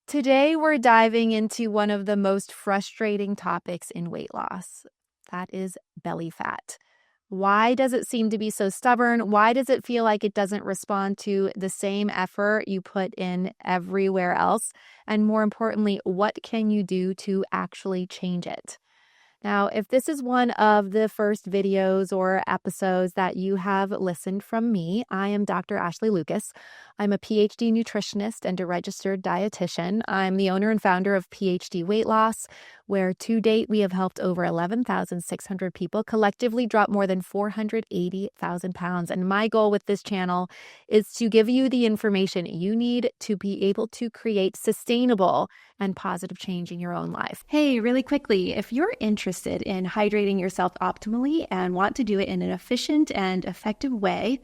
Today, we're diving into one of the most frustrating topics in weight loss. That is belly fat. Why does it seem to be so stubborn? Why does it feel like it doesn't respond to the same effort you put in everywhere else? And more importantly, what can you do to actually change it? Now, if this is one of the first videos or episodes that you have listened from me, I am Dr. Ashley Lucas. I'm a PhD nutritionist and a registered dietitian. I'm the owner and founder of PhD Weight Loss, where to date we have helped over 11,600 people collectively drop more than 480,000 pounds. And my goal with this channel is to give you the information you need to be able to create sustainable and positive change in your own life. Hey, really quickly, if you're interested in hydrating yourself optimally and want to do it in an efficient and effective way,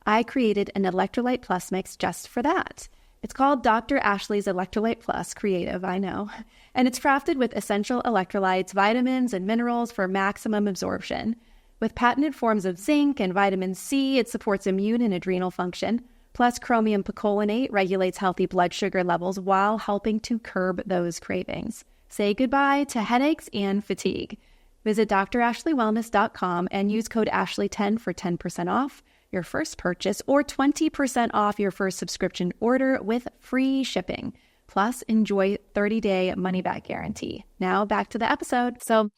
I created an Electrolyte Plus mix just for that. It's called Dr. Ashley's Electrolyte Plus, creative, I know. And it's crafted with essential electrolytes, vitamins, and minerals for maximum absorption. With patented forms of zinc and vitamin C, it supports immune and adrenal function. Plus, chromium picolinate regulates healthy blood sugar levels while helping to curb those cravings. Say goodbye to headaches and fatigue. Visit drashleywellness.com and use code Ashley10 for 10% off your first purchase or 20% off your first subscription order with free shipping. Plus, enjoy 30-day money-back guarantee. Now, back to the episode. So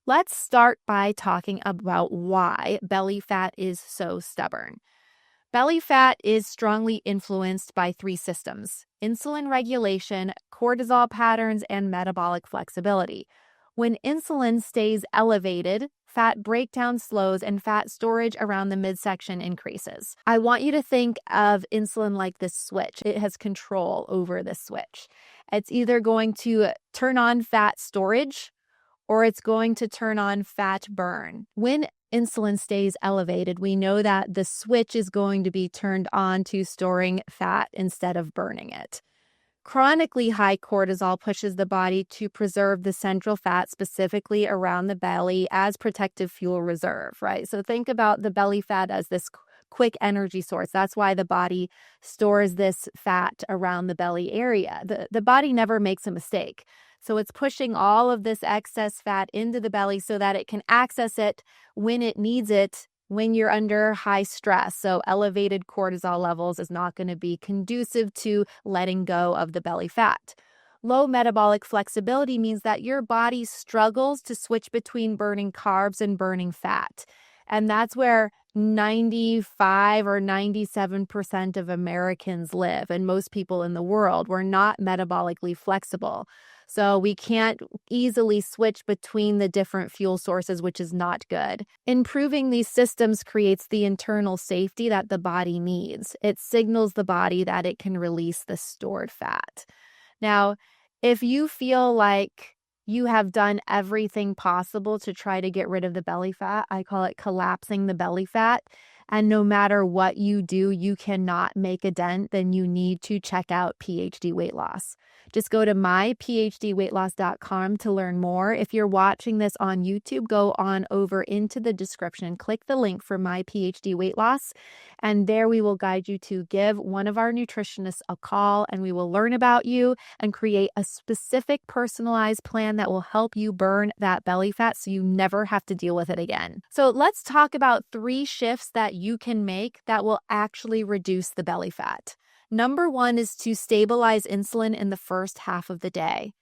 let's start by talking about why belly fat is so stubborn. Belly fat is strongly influenced by three systems: insulin regulation, cortisol patterns, and metabolic flexibility. When insulin stays elevated, fat breakdown slows and fat storage around the midsection increases. I want you to think of insulin like this switch. It has control over this switch. It's either going to turn on fat storage or it's going to turn on fat burn. When insulin stays elevated, we know that the switch is going to be turned on to storing fat instead of burning it. Chronically high cortisol pushes the body to preserve the central fat, specifically around the belly, as protective fuel reserve, right? So think about the belly fat as this quick energy source. That's why the body stores this fat around the belly area. The body never makes a mistake. So it's pushing all of this excess fat into the belly so that it can access it when it needs it when you're under high stress. So elevated cortisol levels is not going to be conducive to letting go of the belly fat. Low metabolic flexibility means that your body struggles to switch between burning carbs and burning fat. And that's where 95 or 97% of Americans live, and most people in the world. We're not metabolically flexible. So we can't easily switch between the different fuel sources, which is not good. Improving these systems creates the internal safety that the body needs. It signals the body that it can release the stored fat. Now, if you feel like you have done everything possible to try to get rid of the belly fat, I call it collapsing the belly fat, and no matter what you do, you cannot make a dent, then you need to check out PhD Weight Loss. Just go to myphdweightloss.com to learn more. If you're watching this on YouTube, go on over into the description, click the link for My PhD Weight Loss, and there we will guide you to give one of our nutritionists a call, and we will learn about you and create a specific personalized plan that will help you burn that belly fat so you never have to deal with it again. So let's talk about 3 shifts that you can make that will actually reduce the belly fat. Number 1 is to stabilize insulin in the first half of the day.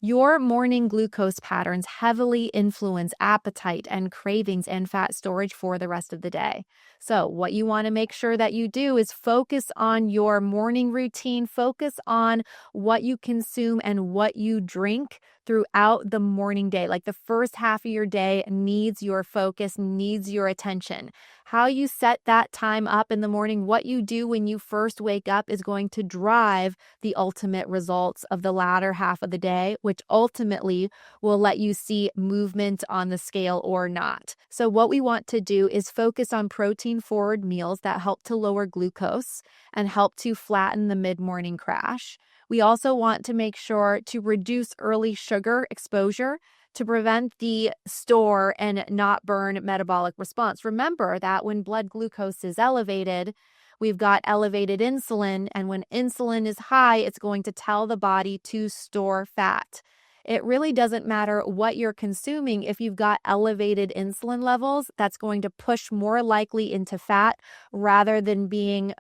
Your morning glucose patterns heavily influence appetite and cravings and fat storage for the rest of the day. So what you want to make sure that you do is focus on your morning routine, focus on what you consume and what you drink throughout the morning day. Like the first half of your day needs your focus, needs your attention. How you set that time up in the morning, what you do when you first wake up is going to drive the ultimate results of the latter half of the day, which ultimately will let you see movement on the scale or not. So what we want to do is focus on protein-forward meals that help to lower glucose and help to flatten the mid-morning crash. We also want to make sure to reduce early sugar exposure to prevent the store and not burn metabolic response. Remember that when blood glucose is elevated, we've got elevated insulin, and when insulin is high, it's going to tell the body to store fat. It really doesn't matter what you're consuming. If you've got elevated insulin levels, that's going to push more likely into fat rather than being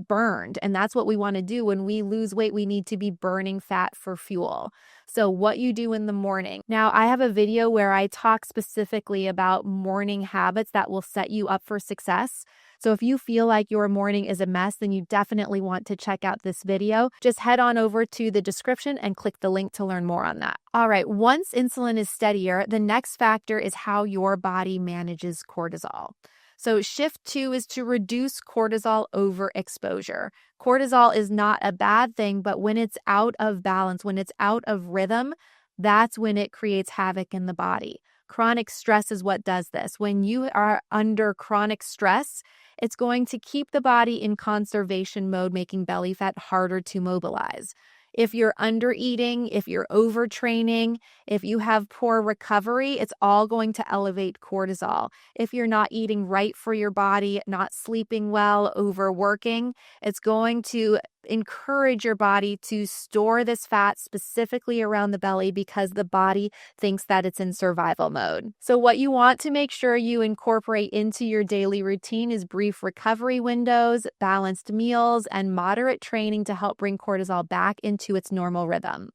burned. And that's what we want to do. When we lose weight, we need to be burning fat for fuel. So what you do in the morning. Now, I have a video where I talk specifically about morning habits that will set you up for success. So if you feel like your morning is a mess, then you definitely want to check out this video. Just head on over to the description and click the link to learn more on that. All right, once insulin is steadier, the next factor is how your body manages cortisol. So shift 2 is to reduce cortisol overexposure. Cortisol is not a bad thing, but when it's out of balance, when it's out of rhythm, that's when it creates havoc in the body. Chronic stress is what does this. When you are under chronic stress, it's going to keep the body in conservation mode, making belly fat harder to mobilize. If you're under eating, if you're overtraining, if you have poor recovery, it's all going to elevate cortisol. If you're not eating right for your body, not sleeping well, overworking, it's going to encourage your body to store this fat specifically around the belly because the body thinks that it's in survival mode. So what you want to make sure you incorporate into your daily routine is brief recovery windows, balanced meals, and moderate training to help bring cortisol back into its normal rhythm.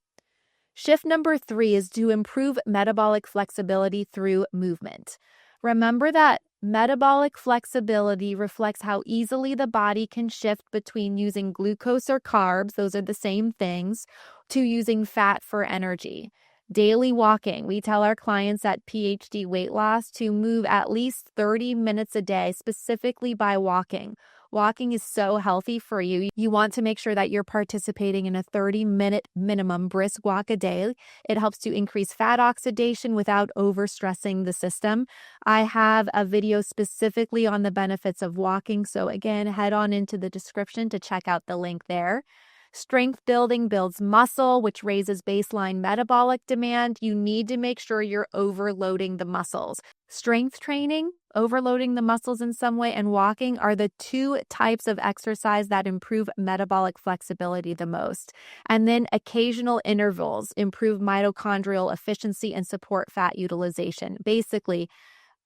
Shift number 3 is to improve metabolic flexibility through movement. Remember that metabolic flexibility reflects how easily the body can shift between using glucose or carbs, those are the same things, to using fat for energy. Daily walking. We tell our clients at PhD Weight Loss to move at least 30 minutes a day, specifically by walking. Walking is so healthy for you. You want to make sure that you're participating in a 30-minute minimum brisk walk a day. It helps to increase fat oxidation without overstressing the system. I have a video specifically on the benefits of walking. So again, head on into the description to check out the link there. Strength building builds muscle, which raises baseline metabolic demand. You need to make sure you're overloading the muscles. Strength training, overloading the muscles in some way, and walking are the 2 types of exercise that improve metabolic flexibility the most. And then occasional intervals improve mitochondrial efficiency and support fat utilization. Basically,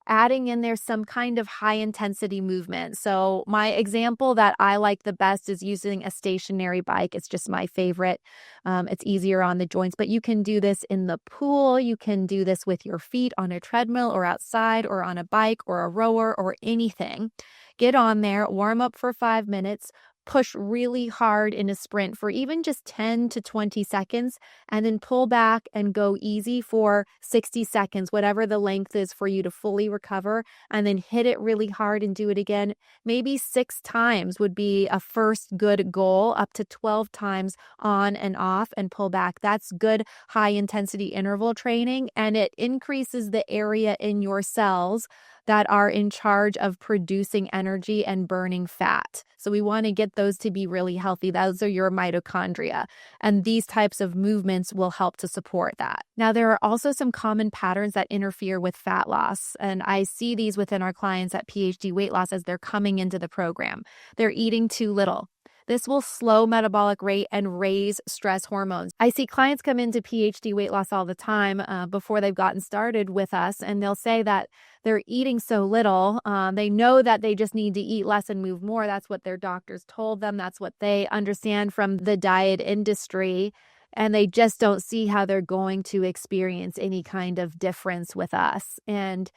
adding in there some kind of high intensity movement. So my example that I like the best is using a stationary bike. It's just my favorite. It's easier on the joints, but you can do this in the pool. You can do this with your feet on a treadmill or outside or on a bike or a rower or anything. Get on there, warm up for 5 minutes, push really hard in a sprint for even just 10 to 20 seconds, and then pull back and go easy for 60 seconds, whatever the length is for you to fully recover, and then hit it really hard and do it again. Maybe 6 times would be a first good goal, up to 12 times on and off and pull back. That's good high intensity interval training, and it increases the area in your cells that are in charge of producing energy and burning fat. So we want to get those to be really healthy. Those are your mitochondria. And these types of movements will help to support that. Now, there are also some common patterns that interfere with fat loss. And I see these within our clients at PhD Weight Loss as they're coming into the program. They're eating too little. This will slow metabolic rate and raise stress hormones. I see clients come into PhD Weight Loss all the time before they've gotten started with us, and they'll say that they're eating so little. They know that they just need to eat less and move more. That's what their doctors told them. That's what they understand from the diet industry. And they just don't see how they're going to experience any kind of difference with us. And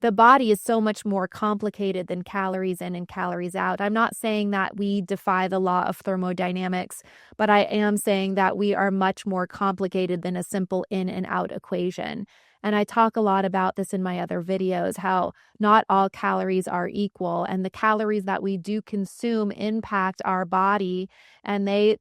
the body is so much more complicated than calories in and calories out. I'm not saying that we defy the law of thermodynamics, but I am saying that we are much more complicated than a simple in and out equation. And I talk a lot about this in my other videos, how not all calories are equal, and the calories that we do consume impact our body, and they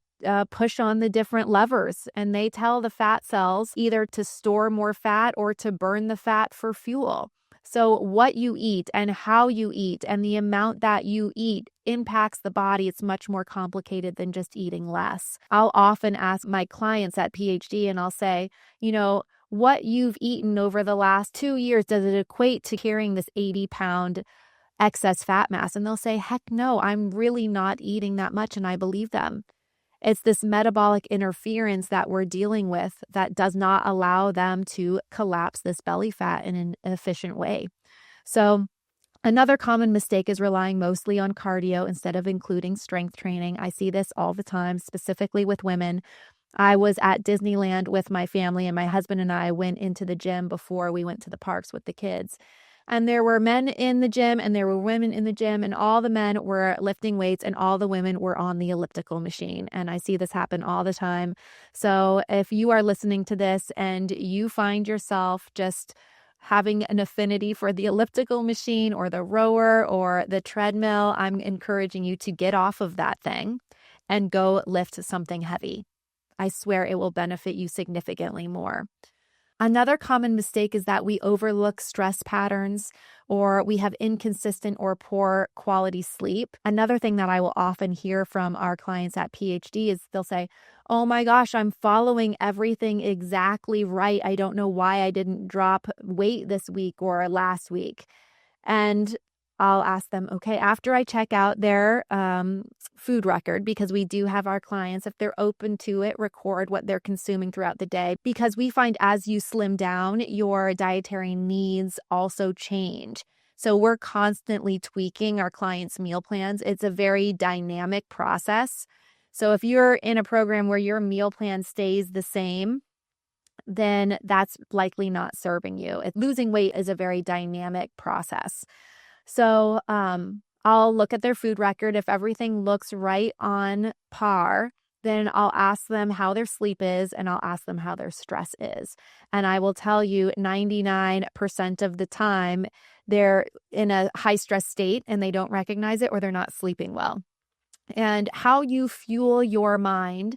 push on the different levers, and they tell the fat cells either to store more fat or to burn the fat for fuel. So what you eat and how you eat and the amount that you eat impacts the body. It's much more complicated than just eating less. I'll often ask my clients at PhD and I'll say, what you've eaten over the last 2 years, does it equate to carrying this 80-pound excess fat mass. And they'll say, heck no, I'm really not eating that much. And I believe them. It's this metabolic interference that we're dealing with that does not allow them to collapse this belly fat in an efficient way. So another common mistake is relying mostly on cardio instead of including strength training. I see this all the time, specifically with women. I was at Disneyland with my family, and my husband and I went into the gym before we went to the parks with the kids. And there were men in the gym and there were women in the gym, and all the men were lifting weights and all the women were on the elliptical machine. And I see this happen all the time. So if you are listening to this and you find yourself just having an affinity for the elliptical machine or the rower or the treadmill, I'm encouraging you to get off of that thing and go lift something heavy. I swear it will benefit you significantly more. Another common mistake is that we overlook stress patterns or we have inconsistent or poor quality sleep. Another thing that I will often hear from our clients at PhD is they'll say, oh my gosh, I'm following everything exactly right. I don't know why I didn't drop weight this week or last week. And I'll ask them, okay, after I check out their food record, because we do have our clients, if they're open to it, record what they're consuming throughout the day, because we find as you slim down, your dietary needs also change. So we're constantly tweaking our clients' meal plans. It's a very dynamic process. So if you're in a program where your meal plan stays the same, then that's likely not serving you. Losing weight is a very dynamic process. So I'll look at their food record. If everything looks right on par, then I'll ask them how their sleep is and I'll ask them how their stress is. And I will tell you 99% of the time they're in a high stress state and they don't recognize it or they're not sleeping well. And how you fuel your mind,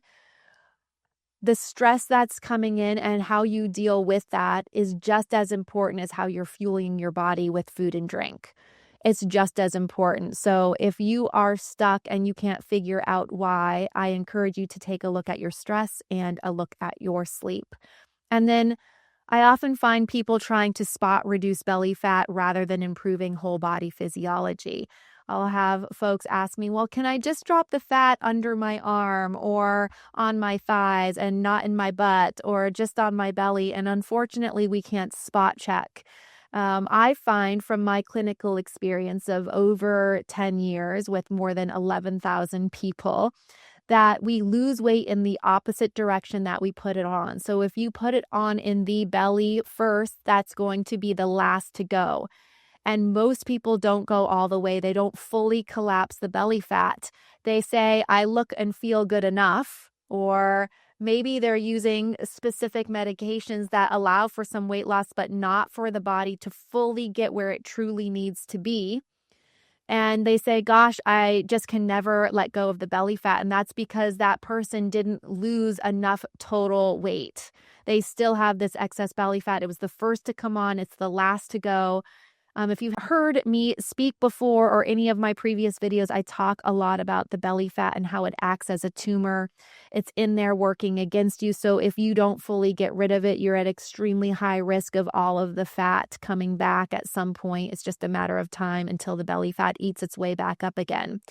the stress that's coming in and how you deal with that is just as important as how you're fueling your body with food and drink. It's just as important. So if you are stuck and you can't figure out why, I encourage you to take a look at your stress and a look at your sleep. And then I often find people trying to spot reduce belly fat rather than improving whole body physiology. I'll have folks ask me, well, can I just drop the fat under my arm or on my thighs and not in my butt or just on my belly? And unfortunately, we can't spot check. I find from my clinical experience of over 10 years with more than 11,000 people that we lose weight in the opposite direction that we put it on. So if you put it on in the belly first, that's going to be the last to go. And most people don't go all the way. They don't fully collapse the belly fat. They say, I look and feel good enough, or maybe they're using specific medications that allow for some weight loss, but not for the body to fully get where it truly needs to be. And they say, gosh, I just can never let go of the belly fat. And that's because that person didn't lose enough total weight. They still have this excess belly fat. It was the first to come on. It's the last to go. If you've heard me speak before or any of my previous videos, I talk a lot about the belly fat and how it acts as a tumor. It's in there working against you. So if you don't fully get rid of it, you're at extremely high risk of all of the fat coming back at some point. It's just a matter of time until the belly fat eats its way back up again.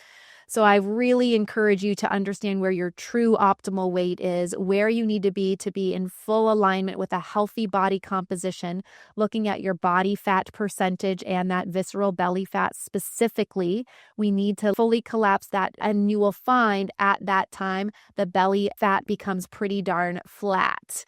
So I really encourage you to understand where your true optimal weight is, where you need to be in full alignment with a healthy body composition, looking at your body fat percentage and that visceral belly fat specifically. We need to fully collapse that, and you will find at that time the belly fat becomes pretty darn flat.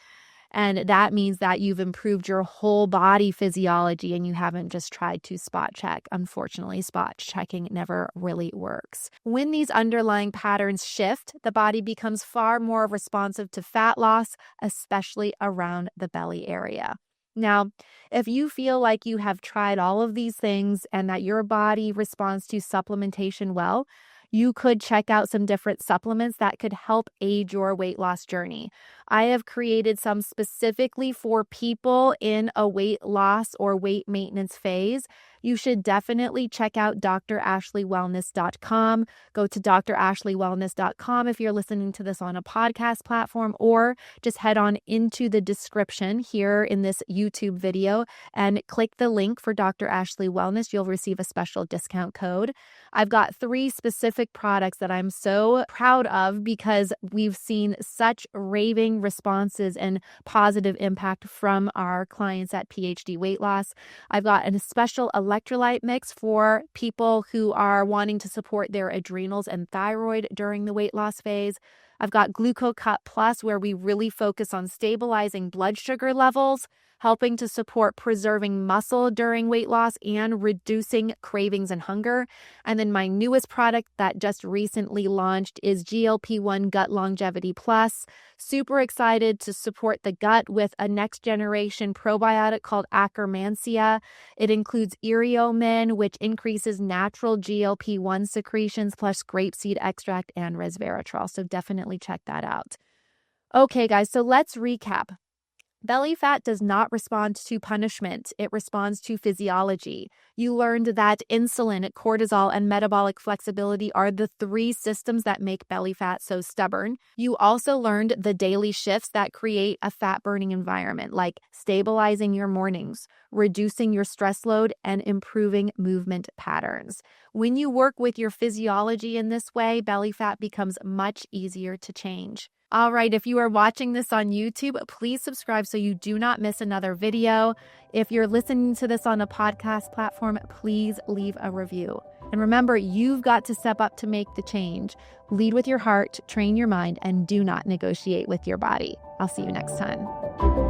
And that means that you've improved your whole body physiology and you haven't just tried to spot check. Unfortunately, spot checking never really works. When these underlying patterns shift, the body becomes far more responsive to fat loss, especially around the belly area. Now, if you feel like you have tried all of these things and that your body responds to supplementation well, you could check out some different supplements that could help aid your weight loss journey. I have created some specifically for people in a weight loss or weight maintenance phase. You should definitely check out dr.ashleywellness.com. Go to dr.ashleywellness.com if you're listening to this on a podcast platform, or just head on into the description here in this YouTube video and click the link for Dr. Ashley Wellness. You'll receive a special discount code. I've got 3 specific products that I'm so proud of because we've seen such raving responses and positive impact from our clients at PhD Weight Loss. I've got a special electrolyte mix for people who are wanting to support their adrenals and thyroid during the weight loss phase. I've got GlucoCut Plus, where we really focus on stabilizing blood sugar levels, helping to support preserving muscle during weight loss and reducing cravings and hunger. And then my newest product that just recently launched is GLP-1 Gut Longevity Plus. Super excited to support the gut with a next generation probiotic called Akkermansia. It includes Iriomin, which increases natural GLP-1 secretions, plus grapeseed extract and resveratrol. So definitely check that out. Okay, guys, so let's recap. Belly fat does not respond to punishment. It responds to physiology. You learned that insulin, cortisol, and metabolic flexibility are the 3 systems that make belly fat so stubborn. You also learned the daily shifts that create a fat-burning environment, like stabilizing your mornings, reducing your stress load, and improving movement patterns. When you work with your physiology in this way, belly fat becomes much easier to change. All right, if you are watching this on YouTube, please subscribe so you do not miss another video. If you're listening to this on a podcast platform, please leave a review. And remember, you've got to step up to make the change. Lead with your heart, train your mind, and do not negotiate with your body. I'll see you next time.